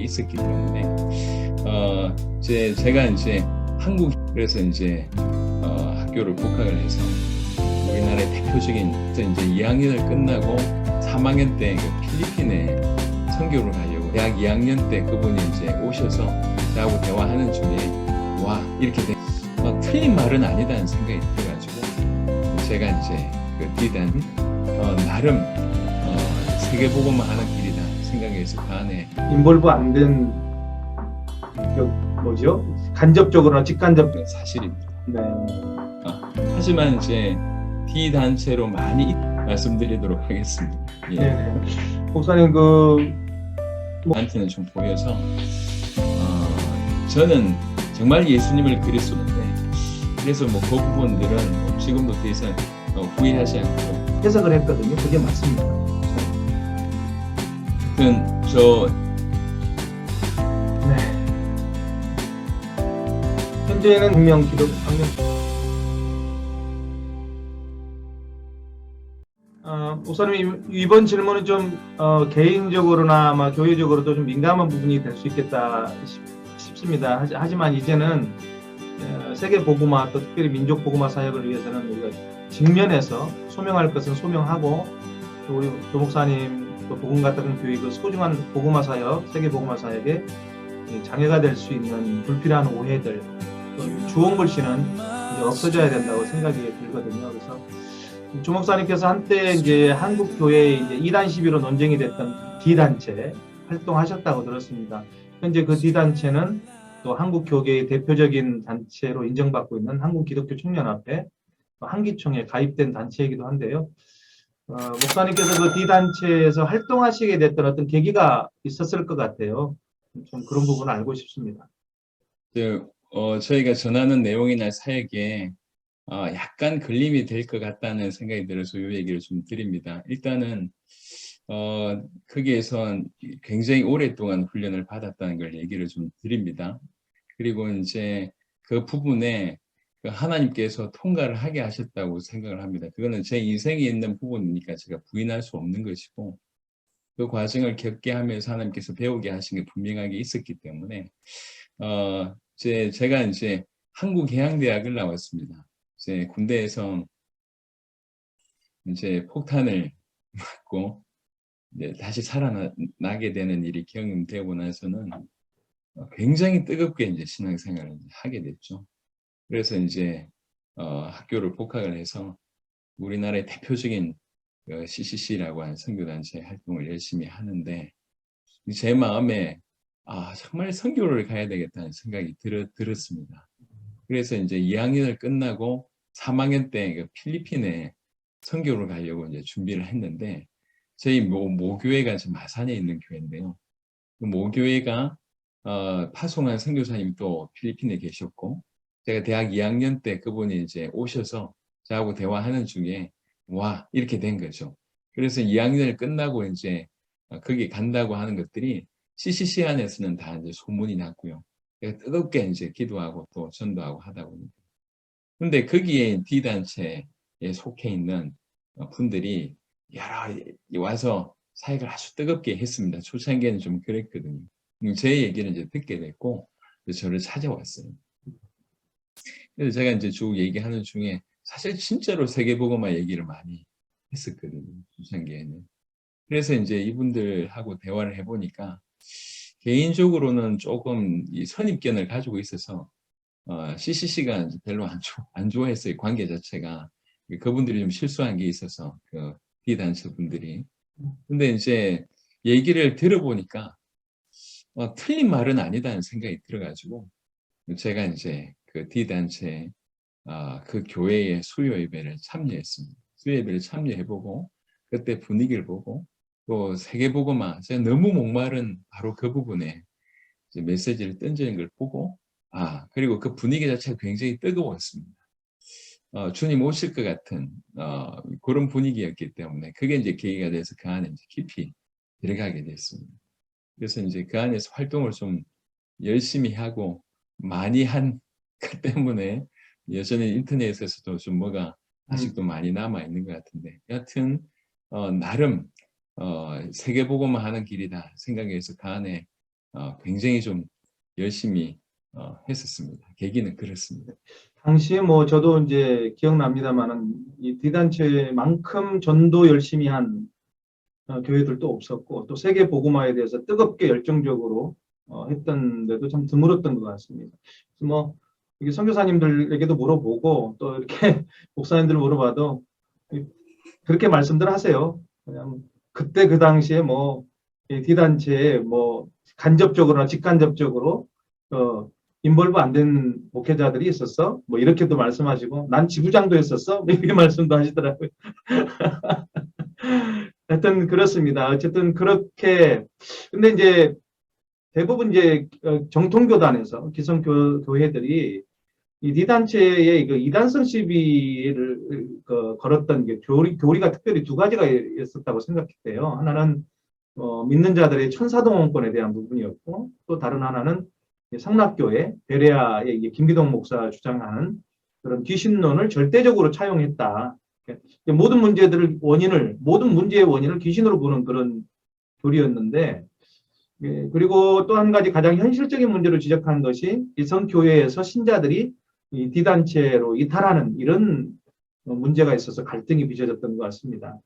있었기 때문에 제가 이제 한국 그래서 이제 학교를 복학을 해서 우리나라의 대표적인 이제 2학년을 끝나고 3학년 때 필리핀에 선교를 가려고 대학 2학년 때 그분이 이제 오셔서 저하고 대화하는 중에 와 이렇게 틀린 말은 아니다는 생각이 들어가지고 제가 이제 그 디단 나름 세계복음화 하는 길이다 생각해서 그 안에 인볼브 안 된 뭐죠? 간접적으로나 직간접적으로 사실입니다. 네. 하지만 이제 D 단체로 많이 말씀드리도록 하겠습니다. 예. 네. 목사님 그 한테는 좀 보여서 저는 정말 예수님을 그리스도인데 그래서 뭐 그 부분들은 뭐 지금도 더 이상 후회하지 않고 해석을 했거든요. 그게 맞습니다. 하여튼 저 네. 현재는 분명 기독 목사님 이번 질문은 좀 개인적으로나 아마 교회적으로도 좀 민감한 부분이 될 수 있겠다 싶습니다. 하지만 이제는 세계 복음화 또 특별히 민족 복음화 사역을 위해서는 우리가 직면해서 소명할 것은 소명하고 또 우리 조 목사님 또 복음 같은 교회 그 소중한 복음화 사역, 세계 복음화 사역에 장애가 될 수 있는 불필요한 오해들, 또 주홍글씨는 이제 없어져야 된다고 생각이 들거든요. 그래서 조 목사님께서 한때 이제 한국 교회에 이제 2단 시비로 논쟁이 됐던 D단체 활동하셨다고 들었습니다. 현재 그 D단체는 또 한국 교계의 대표적인 단체로 인정받고 있는 한국기독교총연합회 한기총에 가입된 단체이기도 한데요. 목사님께서 그 D단체에서 활동하시게 됐던 어떤 계기가 있었을 것 같아요. 좀 그런 부분을 알고 싶습니다. 저희가 전하는 내용이나 사역에 약간 걸림이 될 것 같다는 생각이 들어서 이 얘기를 좀 드립니다. 일단은 거기에서 굉장히 오랫동안 훈련을 받았다는 걸 얘기를 좀 드립니다. 그리고 이제 그 부분에 하나님께서 통과를 하게 하셨다고 생각을 합니다. 그거는 제 인생에 있는 부분이니까 제가 부인할 수 없는 것이고 그 과정을 겪게 하면서 하나님께서 배우게 하신 게 분명하게 있었기 때문에 제가 이제 한국해양대학을 나왔습니다. 이제 군대에서 이제 폭탄을 맞고 이제 다시 살아나게 되는 일이 경험되고 나서는 굉장히 뜨겁게 이제 신앙생활을 하게 됐죠. 그래서 이제 학교를 복학을 해서 우리나라의 대표적인 CCC라고 하는 선교단체 활동을 열심히 하는데 제 마음에 정말 선교를 가야 되겠다는 생각이 들었습니다. 그래서 이제 2학년을 끝나고 3학년 때 필리핀에 선교를 가려고 이제 준비를 했는데 저희 모교회가 지금 마산에 있는 교회인데요. 그 모교회가 파송한 선교사님이 또 필리핀에 계셨고 제가 대학 2학년 때 그분이 이제 오셔서 저하고 대화하는 중에 와 이렇게 된 거죠. 그래서 2학년을 끝나고 이제 거기 간다고 하는 것들이 CCC 안에서는 다 이제 소문이 났고요. 제가 뜨겁게 이제 기도하고 또 전도하고 하다 보니까. 근데 거기에 D단체에 속해 있는 분들이 여러 와서 사역을 아주 뜨겁게 했습니다. 초창기에는 좀 그랬거든요. 제 얘기를 이제 듣게 됐고 저를 찾아왔어요. 그래서 제가 이제 쭉 얘기하는 중에 사실 진짜로 세계복음화 얘기를 많이 했었거든요. 초창기에는. 그래서 이제 이분들하고 대화를 해보니까 개인적으로는 조금 이 선입견을 가지고 있어서 CCC가 별로 안 좋아했어요. 관계 자체가. 그분들이 좀 실수한 게 있어서 그 D단체 분들이. 근데 이제 얘기를 들어보니까 틀린 말은 아니다는 생각이 들어가지고 제가 이제 그 D단체 그 교회의 수요 예배를 참여했습니다. 수요 예배를 참여해보고 그때 분위기를 보고 또 세계복음화 제가 너무 목마른 바로 그 부분에 이제 메시지를 던지는 걸 보고 그리고 그 분위기 자체가 굉장히 뜨거웠습니다. 주님 오실 것 같은 그런 분위기였기 때문에 그게 이제 계기가 돼서 그 안에 이제 깊이 들어가게 됐습니다. 그래서 이제 그 안에서 활동을 좀 열심히 하고 많이 한 그 때문에 여전히 인터넷에서도 좀 뭐가 아직도 많이 남아 있는 것 같은데 여하튼 나름 세계복음화 하는 길이다 생각해서 그 안에 굉장히 좀 열심히 했었습니다. 계기는 그렇습니다. 당시에 뭐 저도 이제 기억납니다만은 이 D단체만큼 전도 열심히 한 교회들도 없었고 또 세계 복음화에 대해서 뜨겁게 열정적으로 했던 데도 참 드물었던 것 같습니다. 그래서 뭐 이게 선교사님들에게도 물어보고 또 이렇게 목사님들 물어봐도 그렇게 말씀들 하세요. 그냥 그때 그 당시에 뭐 D단체에 뭐 간접적으로나 직간접적으로 인볼브 안 된 목회자들이 있었어. 뭐 이렇게도 말씀하시고 난 지부장도 했었어. 뭐 이렇게 말씀도 하시더라고요. 하여튼 그렇습니다. 어쨌든 그렇게 근데 이제 대부분 이제 정통교단에서 기성교회들이 이 D단체의 그 이단성 시비를 걸었던 게 교리가 특별히 두 가지가 있었다고 생각했대요. 하나는 믿는 자들의 천사동원권에 대한 부분이었고 또 다른 하나는 상락교회 베레아의 김기동 목사 주장하는 그런 귀신론을 절대적으로 차용했다. 모든 문제들을 모든 문제의 원인을 귀신으로 보는 그런 교리였는데, 그리고 또 한 가지 가장 현실적인 문제로 지적한 것이 이성교회에서 신자들이 이 D단체로 이탈하는 이런 문제가 있어서 갈등이 빚어졌던 것 같습니다.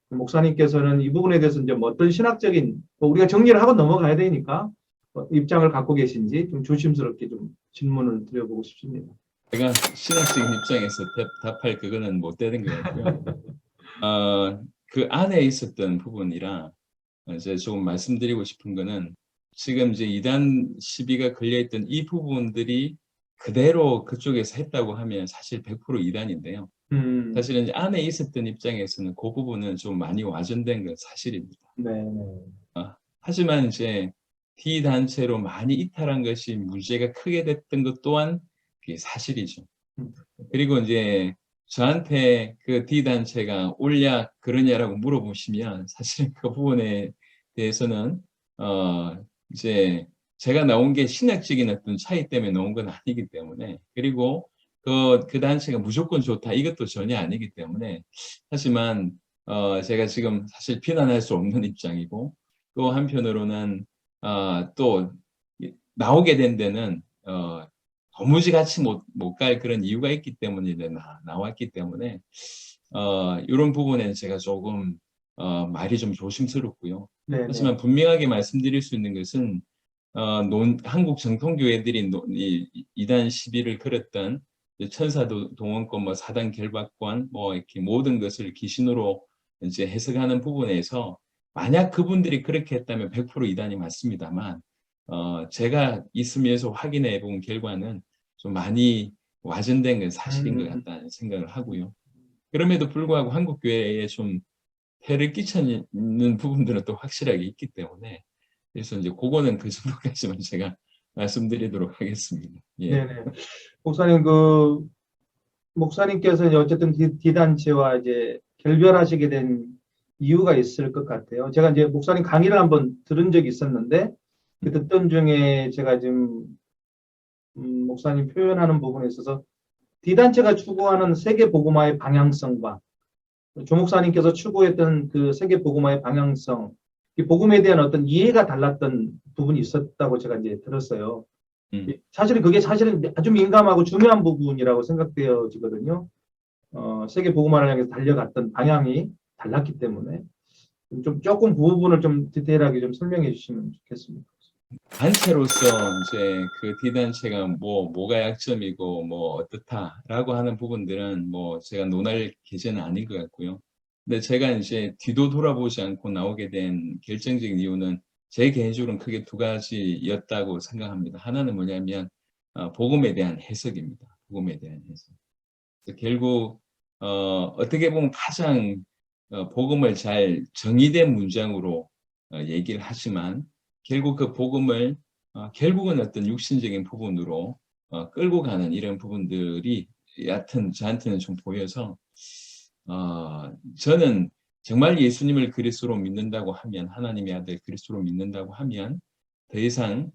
목사님께서는 이 부분에 대해서 이제 뭐 어떤 신학적인, 우리가 정리를 하고 넘어가야 되니까 입장을 갖고 계신지 좀 조심스럽게 좀 질문을 드려보고 싶습니다. 제가 신학적인 입장에서 답할 그거는 못 되는 것 같고요. 그 안에 있었던 부분이라 이제 조금 말씀드리고 싶은 거는 지금 이제 이단 시비가 걸려있던 이 부분들이 그대로 그쪽에서 했다고 하면 사실 100% 이단인데요. 사실은 이제 안에 있었던 입장에서는 그 부분은 좀 많이 와전된 건 사실입니다. 네. 하지만 이제 D단체로 많이 이탈한 것이 문제가 크게 됐던 것 또한 그게 사실이죠. 그리고 이제 저한테 그 D단체가 옳냐 그러냐라고 물어보시면 사실 그 부분에 대해서는 이제 제가 나온 게 신학적인 어떤 차이 때문에 나온 건 아니기 때문에 그리고 그 단체가 무조건 좋다 이것도 전혀 아니기 때문에 하지만 제가 지금 사실 비난할 수 없는 입장이고 또 한편으로는 또 나오게 된 데는 도무지 같이 못 갈 그런 이유가 있기 때문에 나왔기 때문에 이런 부분에는 제가 조금 말이 좀 조심스럽고요. 네네. 하지만 분명하게 말씀드릴 수 있는 것은 한국 정통교회들이 이단 시비를 걸었던 천사동원권, 뭐 사단 결박권, 뭐 이렇게 모든 것을 귀신으로 이제 해석하는 부분에서 만약 그분들이 그렇게 했다면 100% 이단이 맞습니다만 제가 있으면서 확인해 본 결과는 좀 많이 와전된 건 사실인 것 같다는 생각을 하고요. 그럼에도 불구하고 한국 교회에 좀 해를 끼치는 부분들은 또 확실하게 있기 때문에 그래서 이제 그거는 그 정도까지만 제가 말씀드리도록 하겠습니다. 예. 네네. 목사님 목사님께서 이제 어쨌든 D단체와 이제 결별하시게 된 이유가 있을 것 같아요. 제가 이제 목사님 강의를 한번 들은 적이 있었는데 그 듣던 중에 제가 지금 목사님 표현하는 부분에 있어서 D단체가 추구하는 세계 복음화의 방향성과 조 목사님께서 추구했던 그 세계 복음화의 방향성, 이 복음에 대한 어떤 이해가 달랐던 부분이 있었다고 제가 이제 들었어요. 사실은 그게 사실은 아주 민감하고 중요한 부분이라고 생각되어지거든요. 세계 복음화를 향해서 달려갔던 방향이 달랐기 때문에 조금 그 부분을 좀 디테일하게 좀 설명해 주시면 좋겠습니다. 단체로서 이제 그 D단체가 뭐가 약점이고 뭐 어떻다라고 하는 부분들은 뭐 제가 논할 계제는 아닌 것 같고요. 근데 제가 이제 뒤도 돌아보지 않고 나오게 된 결정적인 이유는 제 개인적으로는 크게 두 가지였다고 생각합니다. 하나는 뭐냐면 복음에 대한 해석입니다. 복음에 대한 해석. 결국 어떻게 보면 가장 복음을 잘 정의된 문장으로 얘기를 하지만 결국 그 복음을 결국은 어떤 육신적인 부분으로 끌고 가는 이런 부분들이 여하튼 저한테는 좀 보여서 저는 정말 예수님을 그리스도로 믿는다고 하면 하나님의 아들 그리스도로 믿는다고 하면 더 이상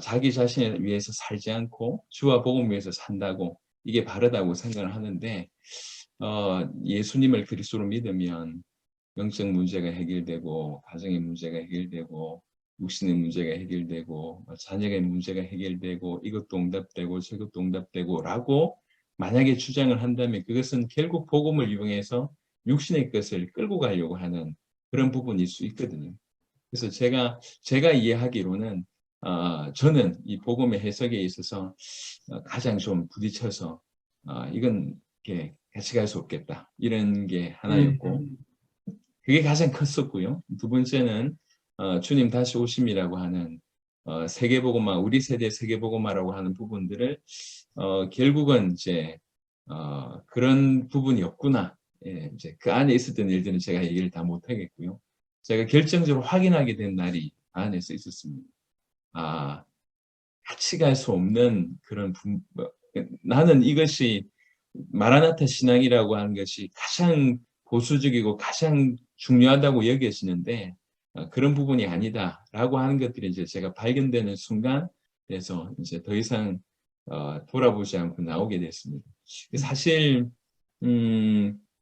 자기 자신을 위해서 살지 않고 주와 복음을 위해서 산다고 이게 바르다고 생각을 하는데 예수님을 그리스도로 믿으면 영적 문제가 해결되고 가정의 문제가 해결되고 육신의 문제가 해결되고 자녀의 문제가 해결되고 이것도 응답되고 저것도 응답되고라고 만약에 주장을 한다면 그것은 결국 복음을 이용해서 육신의 것을 끌고 가려고 하는 그런 부분일 수 있거든요. 그래서 제가 이해하기로는 저는 이 복음의 해석에 있어서 가장 좀 부딪혀서 이건 이렇게 같이 갈 수 없겠다 이런 게 하나였고 그게 가장 컸었고요. 두 번째는 주님 다시 오심이라고 하는 세계복음화 우리 세대 세계복음화라고 하는 부분들을 결국은 이제 그런 부분이 없구나. 예, 이제 그 안에 있었던 일들은 제가 얘기를 다 못하겠고요. 제가 결정적으로 확인하게 된 날이 안에서 있었습니다. 같이 갈 수 없는 그런 나는 이것이 마라나타 신앙이라고 하는 것이 가장 보수적이고 가장 중요하다고 여겨지는데 그런 부분이 아니다라고 하는 것들이 이제 제가 발견되는 순간 그래서 이제 더 이상 돌아보지 않고 나오게 됐습니다. 사실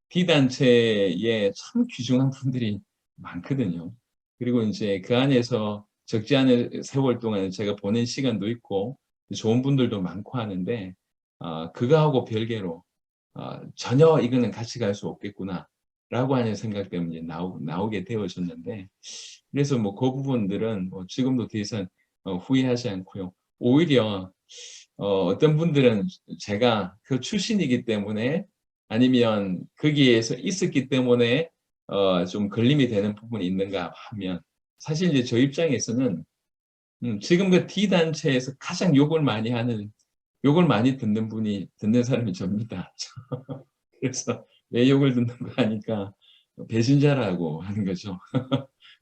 비단체에 참 귀중한 분들이 많거든요. 그리고 이제 그 안에서 적지 않은 세월 동안 제가 보낸 시간도 있고 좋은 분들도 많고 하는데 그거하고 별개로 전혀 이거는 같이 갈 수 없겠구나 라고 하는 생각 때문에 나오게 되어졌는데 그래서 뭐 그 부분들은 뭐 지금도 더 이상 후회하지 않고요. 오히려 어떤 분들은 제가 그 출신이기 때문에 아니면 거기에서 있었기 때문에 좀 걸림이 되는 부분이 있는가 하면 사실 이제 저 입장에서는 지금 그 D단체에서 가장 욕을 많이 듣는 사람이 접니다. 그래서 왜 욕을 듣는가 하니까 배신자라고 하는 거죠.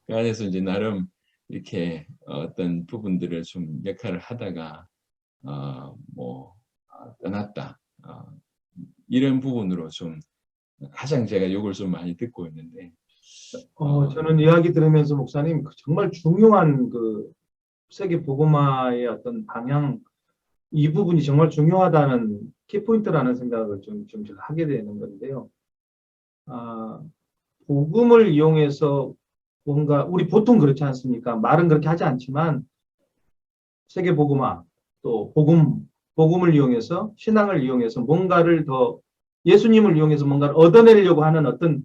그 안에서 이제 나름 이렇게 어떤 부분들을 좀 역할을 하다가 떠났다. 이런 부분으로 좀 가장 제가 욕을 좀 많이 듣고 있는데 저는 이야기 들으면서 목사님 정말 중요한 그 세계 복음화의 어떤 방향 이 부분이 정말 중요하다는 키포인트라는 생각을 좀 제가 하게 되는 건데요. 복음을 이용해서 뭔가 우리 보통 그렇지 않습니까? 말은 그렇게 하지 않지만 세계 복음화 또 복음을 이용해서 신앙을 이용해서 뭔가를 더 예수님을 이용해서 뭔가를 얻어내려고 하는 어떤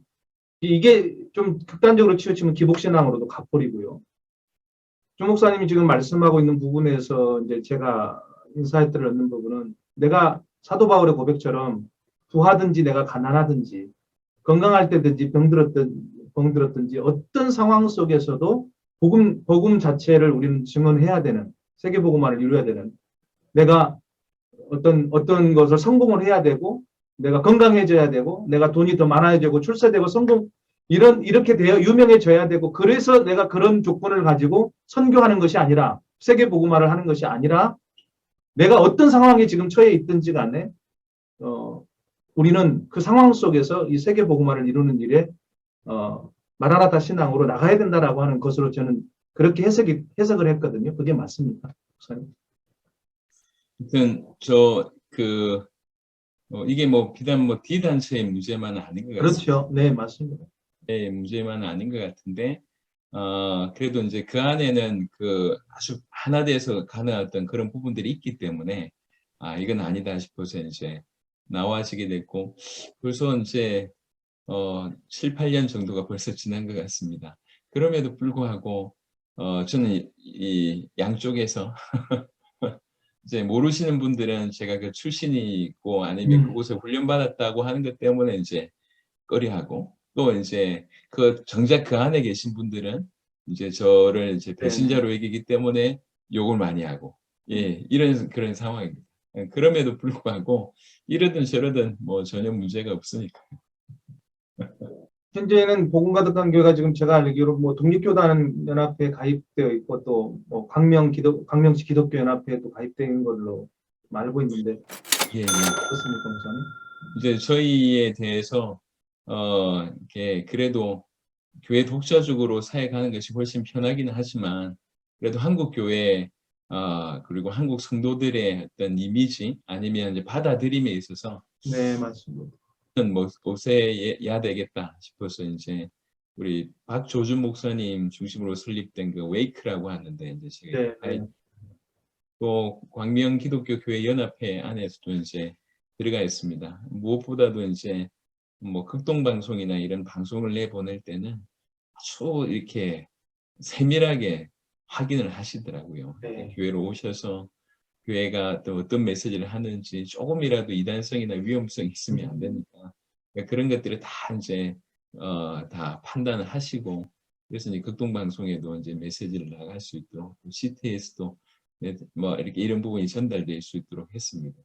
이게 좀 극단적으로 치우치면 기복신앙으로도 가버리고요. 조 목사님이 지금 말씀하고 있는 부분에서 이제 제가 인사이트를 얻는 부분은 내가 사도 바울의 고백처럼 부하든지 내가 가난하든지 건강할 때든지 병들었든지 어떤 상황 속에서도 복음 자체를 우리는 증언해야 되는 세계 복음화를 이루어야 되는 내가 어떤 것을 성공을 해야 되고 내가 건강해져야 되고 내가 돈이 더 많아지고 출세되고 성공 이렇게 되어 유명해져야 되고 그래서 내가 그런 조건을 가지고 선교하는 것이 아니라 세계 복음화를 하는 것이 아니라 내가 어떤 상황에 지금 처해 있든지 간에 우리는 그 상황 속에서 이 세계 복음화를 이루는 일에 마라나타 신앙으로 나가야 된다라고 하는 것으로 저는 그렇게 해석을 했거든요. 그게 맞습니까, 목사님? 아무튼 이게 뭐 비단 뭐 D단체의 문제만은 아닌 것 같습니다. 그렇죠. 네, 맞습니다. 네, 문제만은 아닌 것 같은데 그래도 이제 그 안에는 그 아주 하나 돼서 가는 어떤 그런 부분들이 있기 때문에 이건 아니다 싶어서 이제 나와지게 됐고 벌써 이제 7, 8년 정도가 벌써 지난 것 같습니다. 그럼에도 불구하고 저는 이 양쪽에서 이제 모르시는 분들은 제가 그 출신이 있고 아니면 그곳에 훈련받았다고 하는 것 때문에 이제 꺼려하고 또 이제 그 정작 그 안에 계신 분들은 이제 저를 이제 배신자로 여기기 때문에 욕을 많이 하고 이런 그런 상황입니다. 그럼에도 불구하고 이러든 저러든 뭐 전혀 문제가 없으니까. 현재는 복음 가득한 교회가 지금 제가 알기로 뭐 독립교단 연합회에 가입되어 있고 또 뭐 광명시 기독교 연합회에도 가입된 걸로 알고 있는데 어떻습니까, 목사님? 이제 저희에 대해서 이렇게 그래도 교회 독자적으로 사역하는 것이 훨씬 편하기는 하지만 그래도 한국 교회 그리고 한국 성도들의 어떤 이미지 아니면 이제 받아들임에 있어서 네, 맞습니다. 뭐 없애야 되겠다 싶어서 이제 우리 박조준 목사님 중심으로 설립된 그 웨이크라고 하는데 이제 제가 네, 네. 또 광명 기독교 교회 연합회 안에서도 이제 들어가 있습니다. 무엇보다도 이제 뭐 극동 방송이나 이런 방송을 내보낼 때는 아주 이렇게 세밀하게 확인을 하시더라고요. 네. 교회로 오셔서 교회가 또 어떤 메시지를 하는지 조금이라도 이단성이나 위험성이 있으면 안 되니까 그러니까 그런 것들을 다 이제 다 판단을 하시고 그래서 이제 극동 방송에도 이제 메시지를 나갈 수 있도록 CT에서도 뭐 이렇게 이런 부분이 전달될 수 있도록 했습니다.